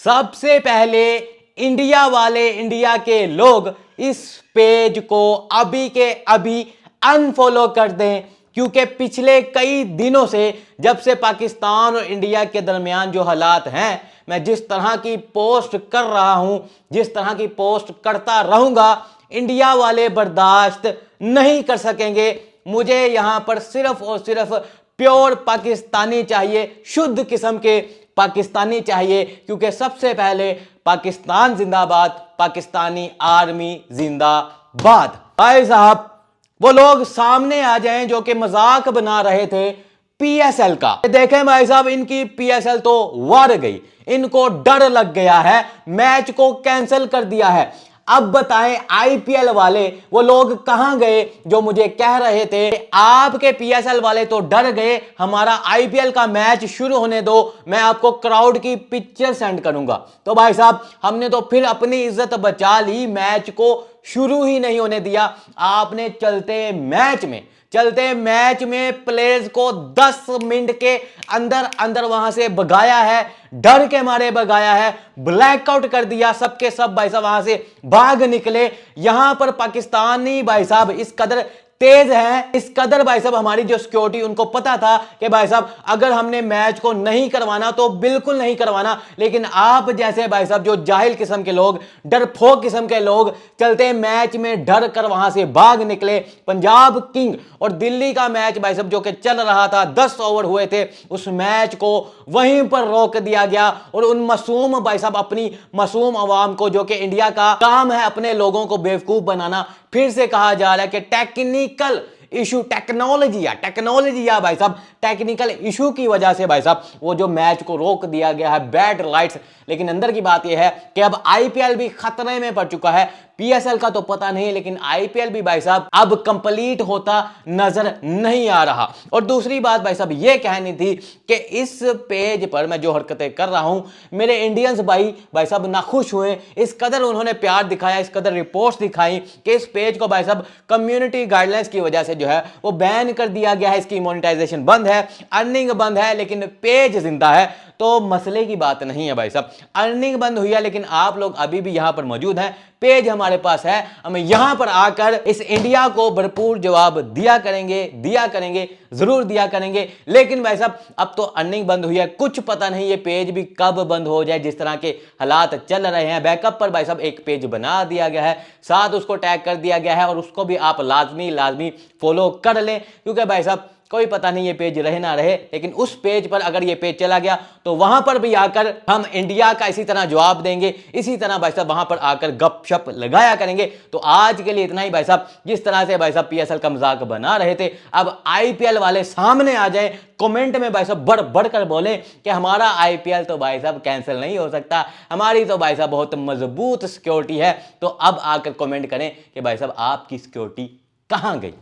सबसे पहले इंडिया वाले, इंडिया के लोग इस पेज को अभी के अभी अनफॉलो कर दें, क्योंकि पिछले कई दिनों से जब से पाकिस्तान और इंडिया के दरमियान जो हालात हैं, मैं जिस तरह की पोस्ट कर रहा हूं, जिस तरह की पोस्ट करता रहूंगा, इंडिया वाले बर्दाश्त नहीं कर सकेंगे। मुझे यहां पर सिर्फ और सिर्फ प्योर पाकिस्तानी चाहिए, शुद्ध किस्म के पाकिस्तानी चाहिए, क्योंकि सबसे पहले पाकिस्तान जिंदाबाद, पाकिस्तानी आर्मी जिंदाबाद। भाई साहब, वो लोग सामने आ जाएं जो कि मजाक बना रहे थे पीएसएल का। देखें भाई साहब, इनकी पीएसएल तो वार गई, इनको डर लग गया है, मैच को कैंसिल कर दिया है। अब बताएं आईपीएल वाले वो लोग कहां गए जो मुझे कह रहे थे आपके पीएसएल वाले तो डर गए, हमारा आईपीएल का मैच शुरू होने दो, मैं आपको क्राउड की पिक्चर सेंड करूंगा। तो भाई साहब, हमने तो फिर अपनी इज्जत बचा ली, मैच को शुरू ही नहीं होने दिया। आपने चलते मैच में प्लेयर्स को 10 मिनट के अंदर अंदर वहां से भगाया है, डर के मारे भगाया है, ब्लैकआउट कर दिया, सबके सब भाई साहब वहां से भाग निकले। यहां पर पाकिस्तानी भाई साहब इस कदर तेज है, इस कदर भाई साहब हमारी जो सिक्योरिटी, उनको पता था कि भाई साहब अगर हमने मैच को नहीं करवाना तो बिल्कुल नहीं करवाना, लेकिन आप जैसे भाई साहब जो जाहिल किस्म के लोग, डरपोक किस्म के लोग चलते मैच में डर कर वहां से भाग निकले। पंजाब किंग और दिल्ली का मैच भाई साहब जो कि चल रहा था, 10 ओवर हुए थे, उस मैच को वहीं पर रोक दिया गया। और उन मासूम भाई साहब, अपनी मासूम अवाम को, जो कि इंडिया का काम है अपने लोगों को बेवकूफ बनाना, फिर से कहा जा रहा है कि टेक्निकल इशू, टेक्नोलॉजी या भाई साहब टेक्निकल इशू की वजह से भाई साहब वो जो मैच को रोक दिया गया है, बैड लाइट्स। लेकिन अंदर की बात यह है कि अब आईपीएल भी खतरे में पड़ चुका है। पीएसएल का तो पता नहीं, लेकिन आईपीएल भी भाई साहब अब कंप्लीट होता नजर नहीं आ रहा। और दूसरी बात भाई साहब ये कहनी थी कि इस पेज पर मैं जो हरकतें कर रहा हूं, मेरे इंडियंस भाई साहब नाखुश हुए, इस कदर उन्होंने प्यार दिखाया, इस कदर रिपोर्ट्स दिखाई कि इस पेज को भाई साहब कम्युनिटी गाइडलाइंस की वजह से जो है वो बैन कर दिया गया है, इसकी मोनेटाइजेशन बंद है, अर्निंग बंद है, लेकिन पेज जिंदा है। तो मसले की बात नहीं है भाई साहब, अर्निंग बंद हुई है लेकिन आप लोग अभी भी यहां पर मौजूद हैं, पेज हमारे पास है, हम यहां पर आकर इस इंडिया को भरपूर जवाब दिया करेंगे, जरूर दिया करेंगे। लेकिन भाई साहब अब तो अर्निंग बंद हुई है, कुछ पता नहीं ये पेज भी कब बंद हो जाए। जिस तरह के हालात चल रहे हैं, बैकअप पर भाई साहब एक पेज बना दिया गया है, साथ उसको टैग कर दिया गया है, और उसको भी आप लाजमी फॉलो कर लें, क्योंकि भाई साहब कोई पता नहीं ये पेज रहे ना रहे। लेकिन उस पेज पर अगर ये पेज चला गया तो वहां पर भी आकर हम इंडिया का इसी तरह जवाब देंगे, इसी तरह भाई साहब वहां पर आकर गपशप लगाया करेंगे। तो आज के लिए इतना ही भाई साहब। जिस तरह से भाई साहब पीएसएल का मजाक बना रहे थे, अब आईपीएल वाले सामने आ जाए, कमेंट में भाई साहब बढ़ कर बोले कि हमारा आईपीएल तो भाई साहब कैंसिल नहीं हो सकता, हमारी तो भाई साहब बहुत मजबूत सिक्योरिटी है। तो अब आकर कमेंट करें कि भाई साहब आपकी सिक्योरिटी कहां गई।